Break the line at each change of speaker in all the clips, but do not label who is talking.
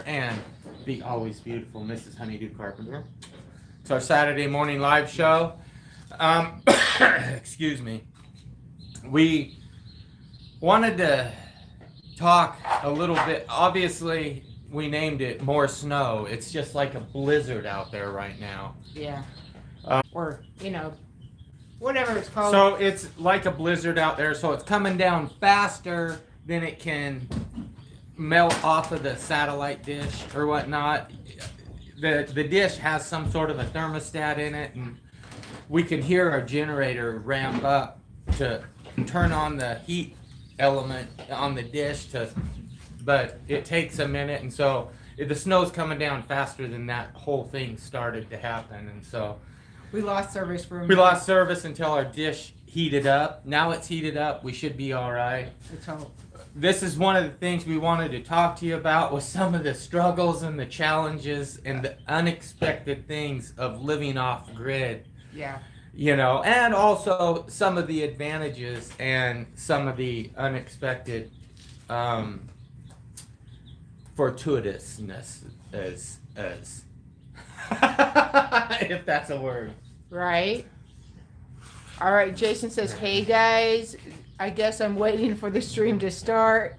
and the always beautiful Mrs. Do Carpenter. It's our Saturday morning live show. Excuse me. We wanted to talk a little bit. Obviously, we named it More Snow. It's just like a blizzard out there right now.
Yeah. Or, whatever it's called.
So it's like a blizzard out there. So it's coming down faster than it can melt off of the satellite dish or whatnot. The dish has some sort of a thermostat in it, and we can hear our generator ramp up to turn on the heat element on the dish but it takes a minute, and so the snow's coming down faster than that whole thing started to happen, and so
we lost service for a minute.
We lost service until our dish heated up. Now it's heated up. We should be all right.
Let's hope.
This is one of the things we wanted to talk to you about, was some of the struggles and the challenges and the unexpected things of living off grid.
Yeah.
And also some of the advantages and some of the unexpected fortuitousness, as if that's a word.
Right. All right. Jason says, "Hey guys, I guess I'm waiting for the stream to start."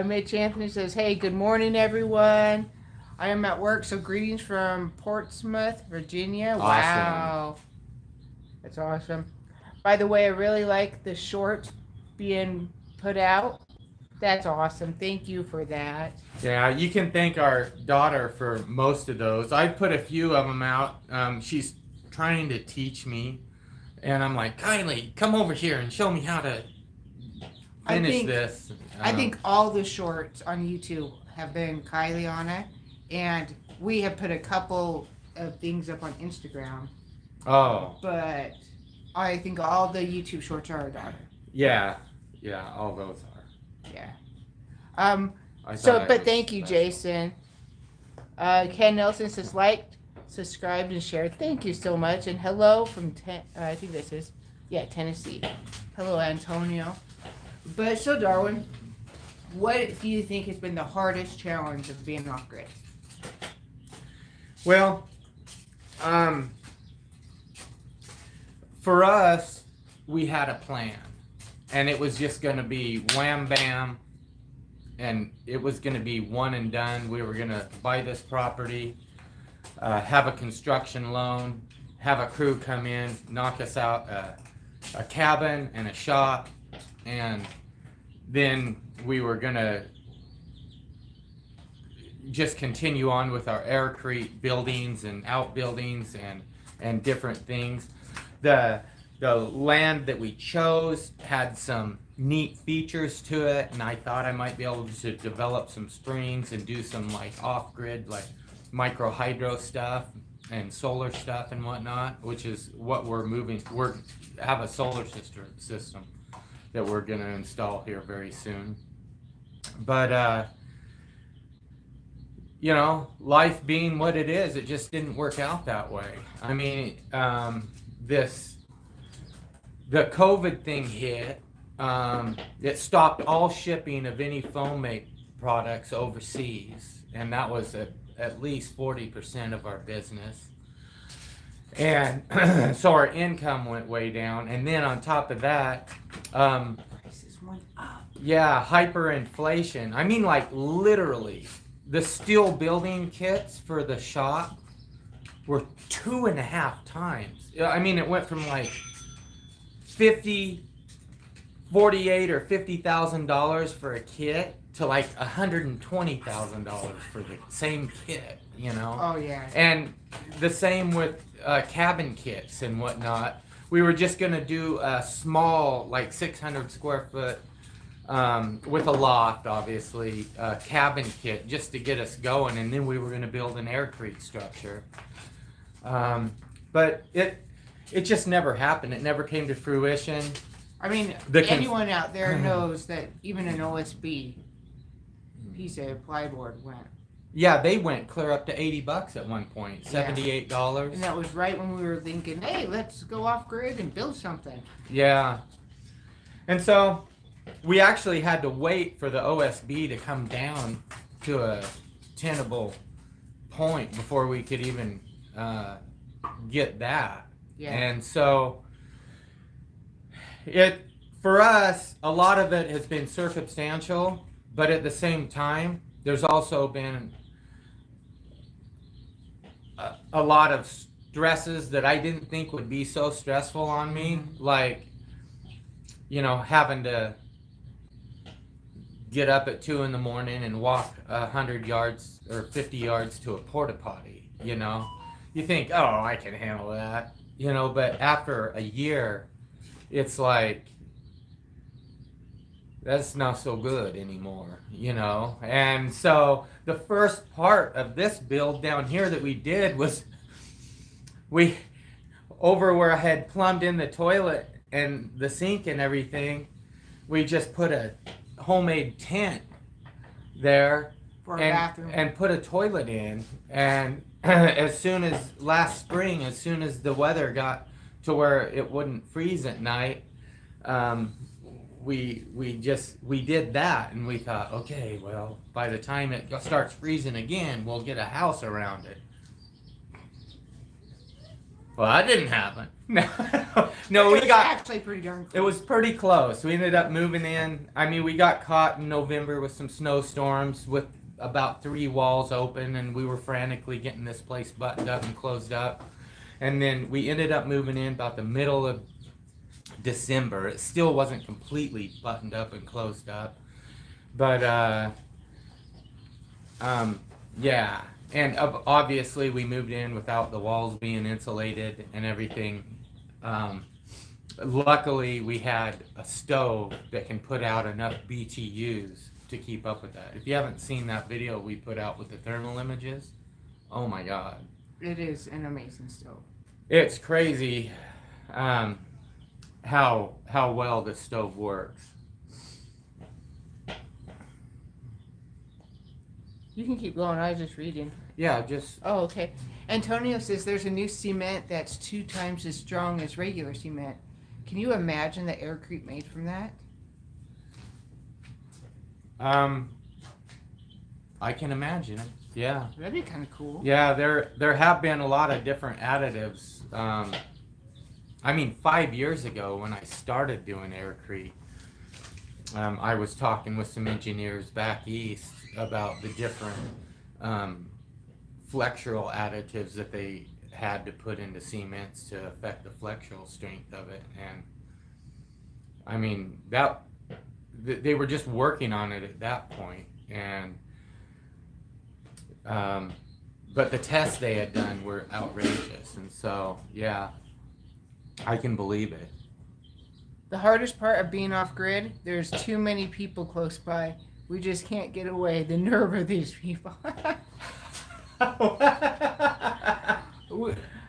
Mitch Anthony says, "Hey, good morning, everyone. I am at work, so greetings from Portsmouth, Virginia."
Awesome.
Wow. That's awesome. By the way, I really like the shorts being put out. That's awesome. Thank you for that.
Yeah, you can thank our daughter for most of those. I put a few of them out. She's trying to teach me, and I'm like, "Kylie, come over here and show me how to finish this."
I think all the shorts on YouTube have been Kylie on it, and we have put a couple of things up on Instagram.
Oh.
But I think all the YouTube shorts are our daughter.
Yeah, all those are.
Yeah.
But
thank you, Jason. Ken Nelson says, liked, subscribed, and shared. Thank you so much. And hello from, I think this is, Tennessee. Hello, Antonio. But so, Darwin, what do you think has been the hardest challenge of being off grid?
Well, for us, we had a plan, and it was just going to be wham bam, and it was going to be one and done. We were going to buy this property, have a construction loan, have a crew come in, knock us out a cabin and a shop, and then we were going to just continue on with our Aircrete buildings and outbuildings and different things. The land that we chose had some neat features to it, and I thought I might be able to develop some springs and do some like off-grid, like micro hydro stuff and solar stuff and whatnot, which is what we're moving. We have a solar system that we're going to install here very soon. But life being what it is, it just didn't work out that way. I mean, the COVID thing hit. It stopped all shipping of any foam-made products overseas, and that was at least 40% of our business. And so our income went way down, and then on top of that,
prices went up.
Yeah, hyperinflation. I mean, like literally, the steel building kits for the shop were 2.5 times. I mean, it went from like $48,000 or $50,000 for a kit to like $120,000 for the same kit,
Oh yeah.
And the same with cabin kits and whatnot. We were just gonna do a small, like 600 square foot, with a loft, obviously, cabin kit just to get us going, and then we were gonna build an Aircrete structure. But it just never happened. It never came to fruition.
I mean, anyone out there knows that even an OSB piece of plyboard went.
Yeah, they went clear up to $80 at one point, $78.
And that was right when we were thinking, hey, let's go off grid and build something.
Yeah. And so we actually had to wait for the OSB to come down to tenable point before we could even get that.
Yeah.
And so for us, a lot of it has been circumstantial, but at the same time, there's also been a lot of stresses that I didn't think would be so stressful on me, like, having to get up at 2 a.m. and walk 100 yards or 50 yards to a porta potty. You think, oh, I can handle that, but after a year, it's like, that's not so good anymore, and so the first part of this build down here that we did was over where I had plumbed in the toilet and the sink and everything, we just put a homemade tent there
For a bathroom.
and put a toilet in. And as soon as last spring, as soon as the weather got to where it wouldn't freeze at night, we did that, and we thought, okay, well, by the time it starts freezing again, we'll get a house around it. Well, that didn't happen. No,
It was actually pretty darn close.
It was pretty close. We ended up moving in. I mean, we got caught in November with some snowstorms with about 3 walls open, and we were frantically getting this place buttoned up and closed up. And then we ended up moving in about the middle of December. It still wasn't completely buttoned up and closed up. But, yeah. And obviously we moved in without the walls being insulated and everything. Luckily we had a stove that can put out enough BTUs to keep up with that. If you haven't seen that video we put out with the thermal images, oh my God.
It is an amazing stove.
It's crazy how well the stove works.
You can keep going. I was just reading.
Yeah, just
Oh, okay. Antonio says there's a new cement that's 2 times as strong as regular cement. Can you imagine the Aircrete made from that?
I can imagine it. Yeah.
That'd be kind of cool.
Yeah, there have been a lot of different additives. I mean, 5 years ago when I started doing Aircrete, I was talking with some engineers back east about the different flexural additives that they had to put into cements to affect the flexural strength of it. And I mean, they were just working on it at that point. And but the tests they had done were outrageous. And so, yeah, I can believe it.
The hardest part of being off grid, there's too many people close by. We just can't get away. The nerve of these people.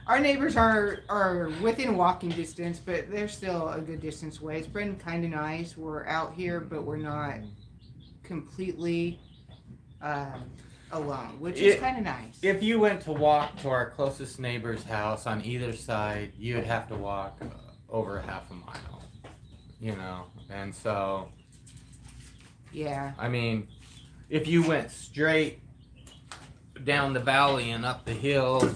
Our neighbors are within walking distance, but they're still a good distance away. It's been kind of nice. We're out here, but we're not completely alone, which is kind of nice.
If you went to walk to our closest neighbor's house on either side, you would have to walk over half a mile, and so,
yeah.
I mean, if you went straight down the valley and up the hill,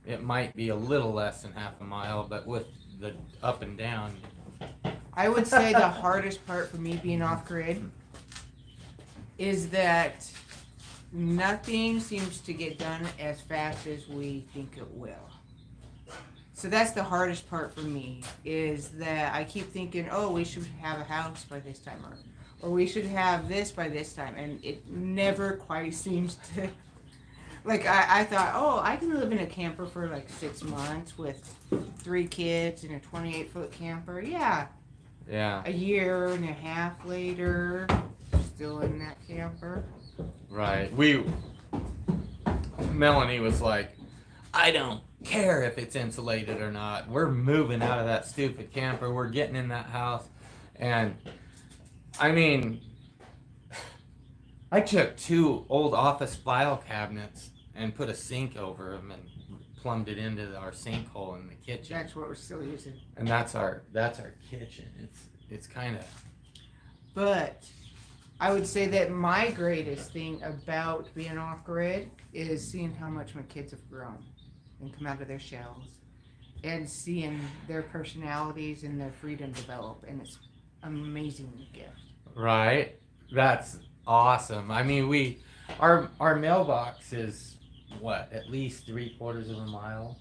it might be a little less than half a mile, but with the up and down.
I would say the hardest part for me being off grid is that nothing seems to get done as fast as we think it will. So that's the hardest part for me, is that I keep thinking, oh, we should have a house by this time, or we should have this by this time, and it never quite seems to. Like, I thought, oh, I can live in a camper for like 6 months with 3 kids in a 28-foot camper. Yeah.
Yeah.
A year and a half later, still in that camper.
Right. Melanie was like, I don't care if it's insulated or not. We're moving out of that stupid camper. We're getting in that house. And I mean, I took 2 old office file cabinets and put a sink over them and plumbed it into our sinkhole in the kitchen.
That's what we're still using.
And that's our kitchen. It's kind of.
But I would say that my greatest thing about being off grid is seeing how much my kids have grown and come out of their shells and seeing their personalities and their freedom develop. And it's an amazing gift.
Right? That's awesome. I mean, our mailbox is what, at least 3/4 of a mile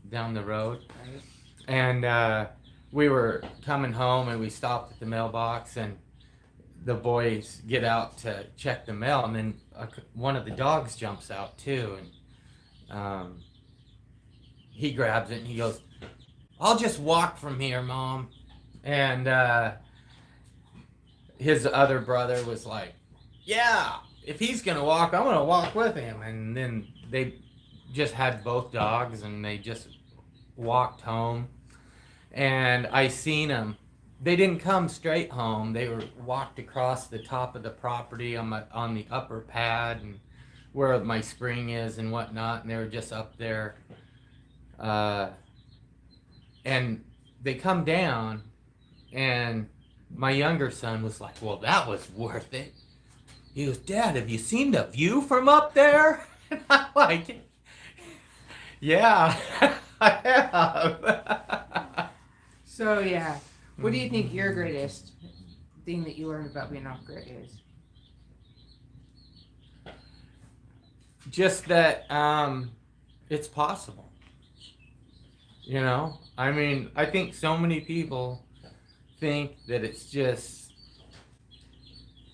down the road.
Right?
And we were coming home and we stopped at the mailbox, and the boys get out to check the mail, and then one of the dogs jumps out too, and he grabs it and he goes, "I'll just walk from here, Mom." And his other brother was like, "Yeah, if he's gonna walk, I'm gonna walk with him." And then they just had both dogs and they just walked home. And I seen them. They didn't come straight home. They were walked across the top of the property on the upper pad and where my spring is and whatnot. And they were just up there. And they come down, and my younger son was like, "Well, that was worth it." He goes, "Dad, have you seen the view from up there?" And I'm like, "Yeah, I have."
So, yeah. What do you think your greatest thing that you learned about being off grid is?
Just that it's possible. You know? I mean, I think so many people think that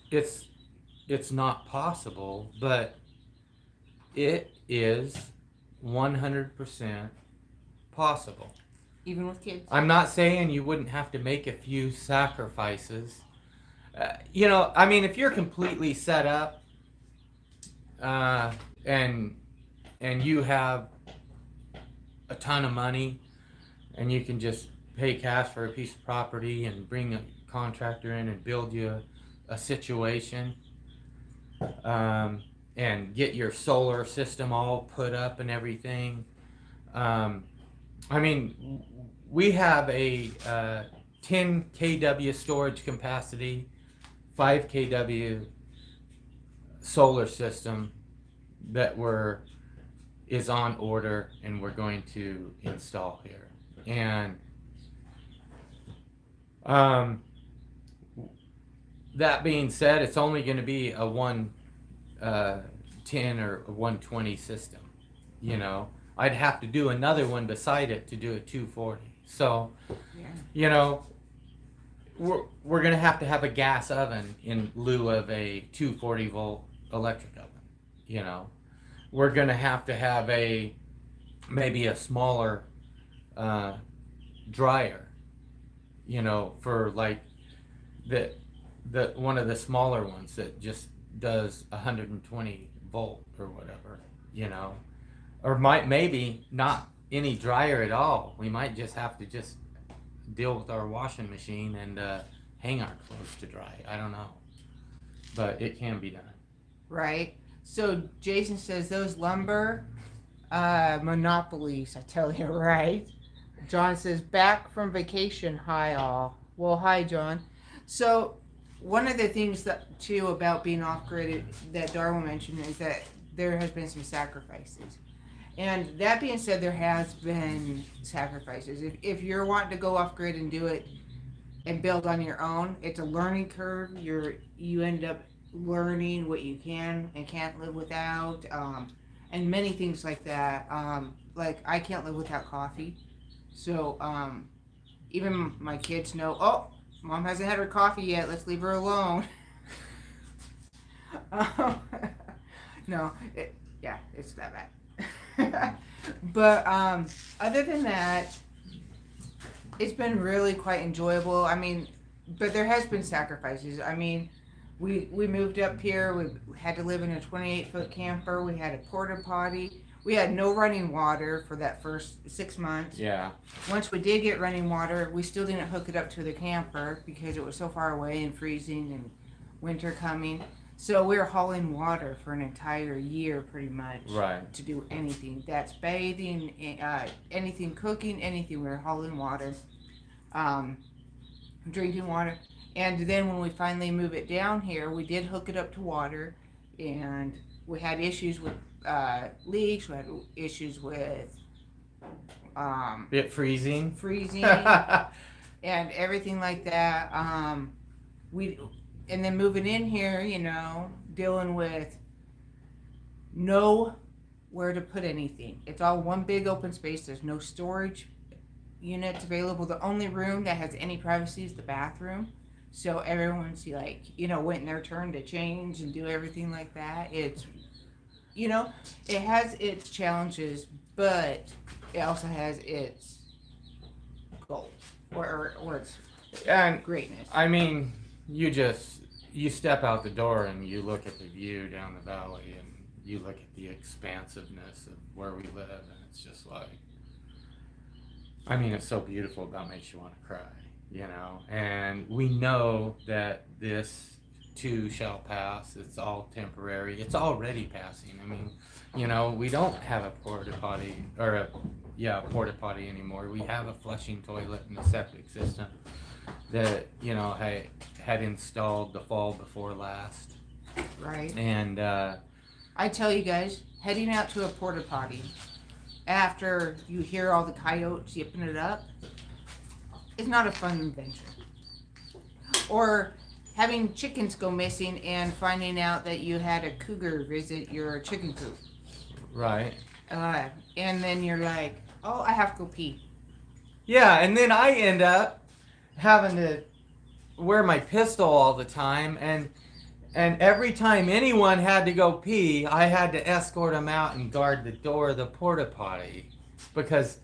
it's not possible, but it is 100% possible.
Even with kids?
I'm not saying you wouldn't have to make a few sacrifices. You know, I mean, if you're completely set up and you have a ton of money and you can just pay cash for a piece of property and bring a contractor in and build you a situation and get your solar system all put up and everything. I mean, we have a 10 kW storage capacity, 5 kW solar system that is on order and we're going to install here. And that being said, it's only going to be a 110 or a 120 system, you know. I'd have to do another one beside it to do a 240. So,
Yeah.
you know, we're going to have a gas oven in lieu of a 240 volt electric oven, you know. We're going to have maybe a smaller dryer, you know, for like the one of the smaller ones that just does 120 volt or whatever, you know. Or maybe not any dryer at all. We might just have to just deal with our washing machine and hang our clothes to dry. I don't know. But it can be done.
Right. So Jason says those lumber monopolies, I tell you, right? John says back from vacation, hi all. Well, hi John. So one of the things that too about being off grid that Darwin mentioned is that there has been some sacrifices. And that being said, there has been sacrifices. If you're wanting to go off grid and do it and build on your own, it's a learning curve. You end up learning what you can and can't live without, and many things like that. Like I can't live without coffee, so even my kids know. Oh, Mom hasn't had her coffee yet. Let's leave her alone. No, it's that bad. But other than that, it's been really quite enjoyable. I mean, but there has been sacrifices. I mean, we moved up here. We had to live in a 28-foot camper. We had a porta potty. We had no running water for that first 6 months.
Yeah.
Once we did get running water, we still didn't hook it up to the camper because it was so far away and freezing and winter coming. So we were hauling water for an entire year, pretty much,
Right.
to do anything. That's bathing, anything cooking, anything. We were hauling water, drinking water, And then when we finally move it down here, we did hook it up to water, and we had issues with leaks. We had issues with
Bit freezing.
freezing and everything like that. And then moving in here, you know, dealing with nowhere to put anything. It's all one big open space. There's no storage units available. The only room that has any privacy is the bathroom. So everyone's like, you know, waiting their turn to change and do everything like that. It's, you know, it has its challenges, but it also has its goals or its
And
greatness.
I mean, you step out the door and you look at the view down the valley and you look at the expansiveness of where we live, and it's just like, I mean, it's so beautiful, that makes you want to cry, you know. And we know that this too shall pass. It's all temporary. It's already passing. I mean, you know, we don't have a porta potty porta potty anymore. We have a flushing toilet and a septic system that, you know, I had installed the fall before last.
Right.
And
I tell you guys, heading out to a porta potty after you hear all the coyotes yipping it up, it's not a fun adventure. Or having chickens go missing and finding out that you had a cougar visit your chicken coop.
right.
And then you're like, oh, I have to go pee.
Yeah, and then I end up having to wear my pistol all the time, and every time anyone had to go pee, I had to escort them out and guard the door of the porta potty, because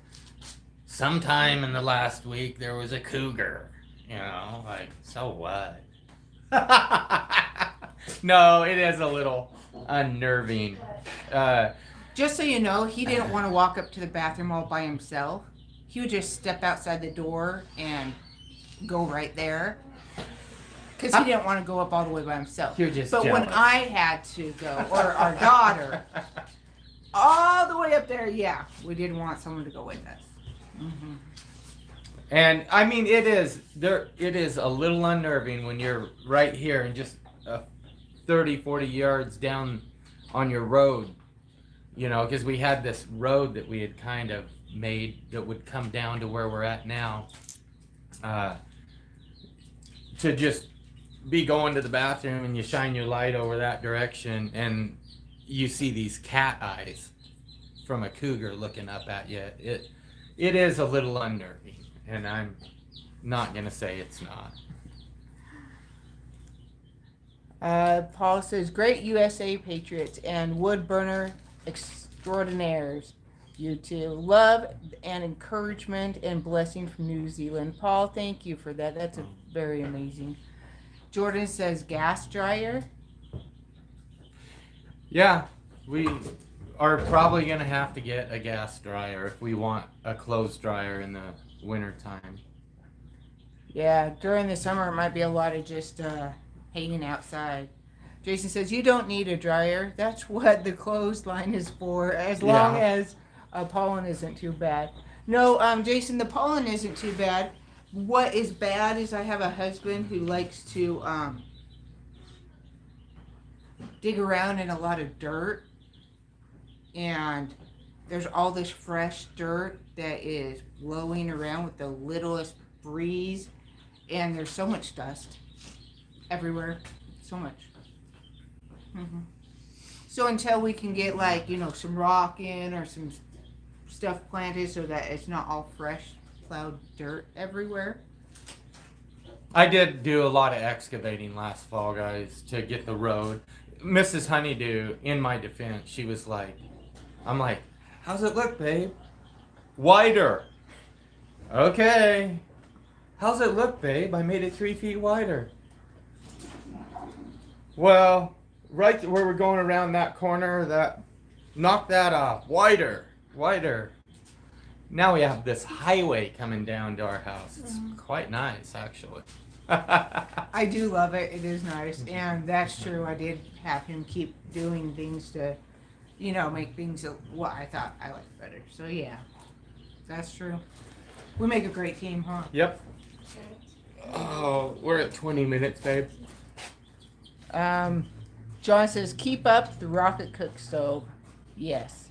sometime in the last week there was a cougar, you know, like, so what? No, it is a little unnerving.
Just so you know, he didn't want to walk up to the bathroom all by himself. He would just step outside the door and go right there. Because he didn't want to go up all the way by himself.
You're just
But
jealous.
when I had to go, or our daughter, all the way up there, yeah, we didn't want someone to go with us. Mm-hmm.
And I mean, it is a little unnerving when you're right here and just 30, 40 yards down on your road, you know, because we had this road that we had kind of made that would come down to where we're at now, to just be going to the bathroom, and you shine your light over that direction and you see these cat eyes from a cougar looking up at you. It is a little unnerving, and I'm not gonna say it's not.
Paul says, great USA Patriots and wood burner extraordinaires. You two. Love and encouragement and blessing from New Zealand. Paul, thank you for that. That's very amazing. Jordan says, gas dryer.
Yeah, we are probably gonna have to get a gas dryer if we want a clothes dryer in the winter time.
Yeah, during the summer it might be a lot of just hanging outside. Jason says, you don't need a dryer. That's what the clothesline is for, as long as pollen isn't too bad. No, Jason, the pollen isn't too bad. What is bad is I have a husband who likes to dig around in a lot of dirt, and there's all this fresh dirt that is blowing around with the littlest breeze, and there's so much dust everywhere, so much. Mm-hmm. So until we can get, like, you know, some rock in or some stuff planted so that it's not all fresh plowed dirt everywhere.
I did do a lot of excavating last fall, guys, to get the road. Mrs. Honeydew, in my defense, she was like, I'm like, how's it look, babe? Wider. Okay. How's it look, babe? I made it 3 feet wider. Well, right where we're going around that corner, knock that off. Wider. Now we have this highway coming down to our house. It's quite nice, actually.
I do love it. It is nice. And that's true. I did have him keep doing things to, you know, make things what I thought I liked better. So, yeah, that's true. We make a great team, huh?
Yep. Oh, we're at 20 minutes, babe.
John says, keep up the rocket cook stove. Yes.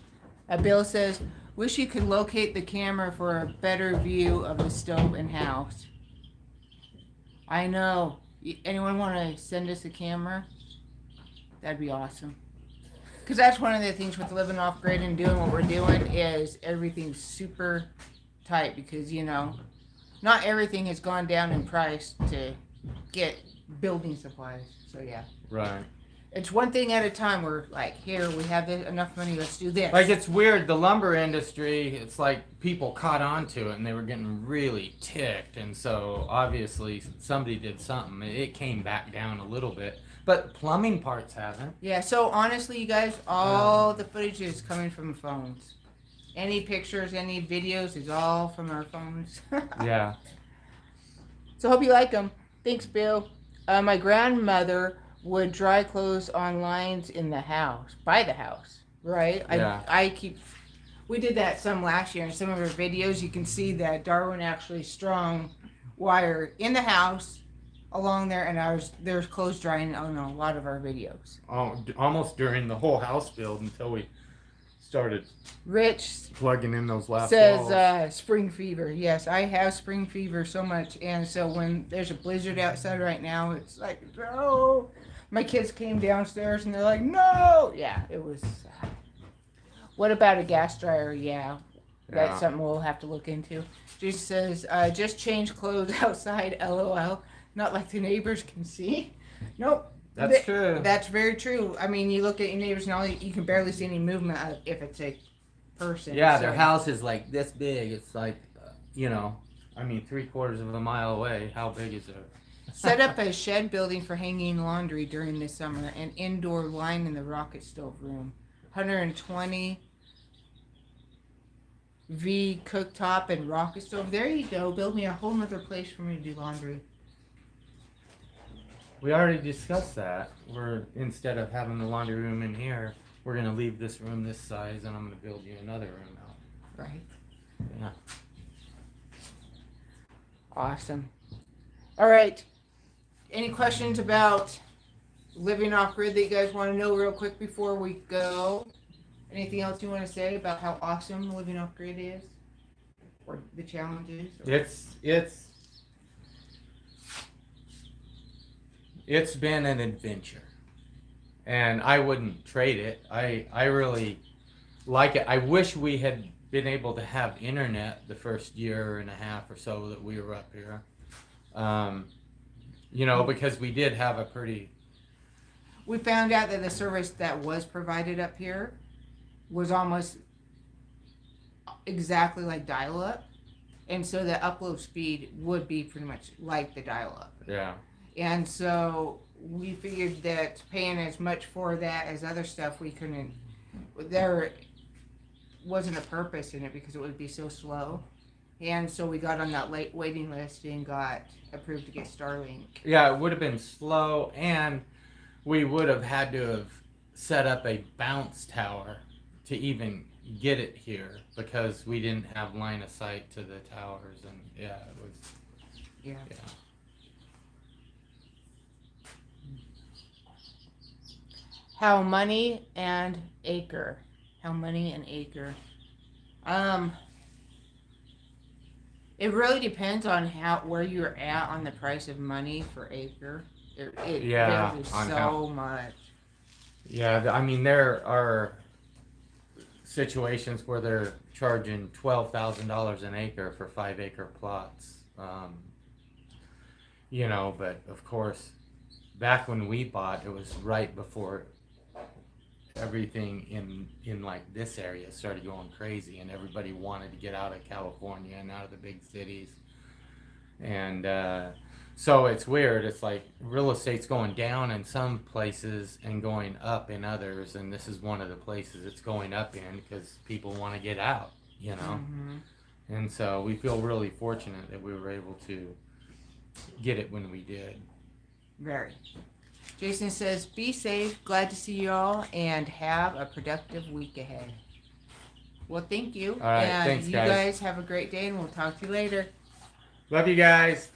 Bill says, wish you could locate the camera for a better view of the stove and house. I know. Anyone want to send us a camera? That'd be awesome. Because that's one of the things with living off grid and doing what we're doing is everything's super tight because, you know, not everything has gone down in price to get building supplies. So, yeah.
Right.
It's one thing at a time. We're like, here, we have enough money, let's do this.
Like, it's weird. The lumber industry, it's like people caught on to it and they were getting really ticked. And so, obviously, somebody did something. It came back down a little bit. But plumbing parts haven't.
Yeah, so honestly, you guys, all the footage is coming from phones. Any pictures, any videos is all from our phones.
Yeah.
So hope you like them. Thanks, Bill. My grandmother would dry clothes on lines in the house, by the house, right?
Yeah.
We did that some last year in some of our videos. You can see that Darwin actually strung wire in the house along there, and there's clothes drying on a lot of our videos.
Oh, almost during the whole house build until we started
Rich
plugging in those last walls.
says spring fever. Yes, I have spring fever so much, and so when there's a blizzard outside right now, it's like, no. My kids came downstairs and they're like, no. Yeah, it was. What about a gas dryer? Yeah, that's something we'll have to look into. Jason says, just change clothes outside, LOL. Not like the neighbors can see. Nope.
That's true.
That's very true. I mean, you look at your neighbors and you can barely see any movement if it's a person.
Yeah,
so.
Their house is like this big. It's like, you know, I mean, 3/4 of a mile away. How big is it?
Set up a shed building for hanging laundry during the summer and indoor line in the rocket stove room. 120 V cooktop and rocket stove. There you go. Build me a whole nother place for me to do laundry.
We already discussed that. Instead of having the laundry room in here, we're gonna leave this room this size, and I'm gonna build you another room out.
Right.
Yeah.
Awesome. All right. Any questions about living off grid that you guys want to know real quick before we go? Anything else you want to say about how awesome living off grid is, or the challenges? Or?
It's been an adventure, and I wouldn't trade it. I really like it. I wish we had been able to have internet the first year and a half or so that we were up here. You know, because we did have a pretty...
We found out that the service that was provided up here was almost exactly like dial-up, and so the upload speed would be pretty much like the dial-up.
Yeah.
And so we figured that paying as much for that as other stuff, we couldn't... There wasn't a purpose in it because it would be so slow. And so we got on that late waiting list and got approved to get Starlink.
Yeah, it would have been slow, and we would have had to have set up a bounce tower to even get it here because we didn't have line of sight to the towers, and yeah, it was...
Yeah. How money and acre. It really depends on where you're at on the price of money for acre. It varies so much.
Yeah, I mean, there are situations where they're charging $12,000 an acre for 5-acre plots. You know, but of course, back when we bought, it was right before everything in like this area started going crazy, and everybody wanted to get out of California and out of the big cities. And so it's weird. It's like real estate's going down in some places and going up in others, and this is one of the places it's going up in because people want to get out, you know. Mm-hmm. And so we feel really fortunate that we were able to get it when we did.
Very. Jason says, be safe, glad to see you all, and have a productive week ahead. Well, thank you.
All right,
and
thanks,
you
guys.
guys have a great day, and we'll talk to you later.
Love you guys.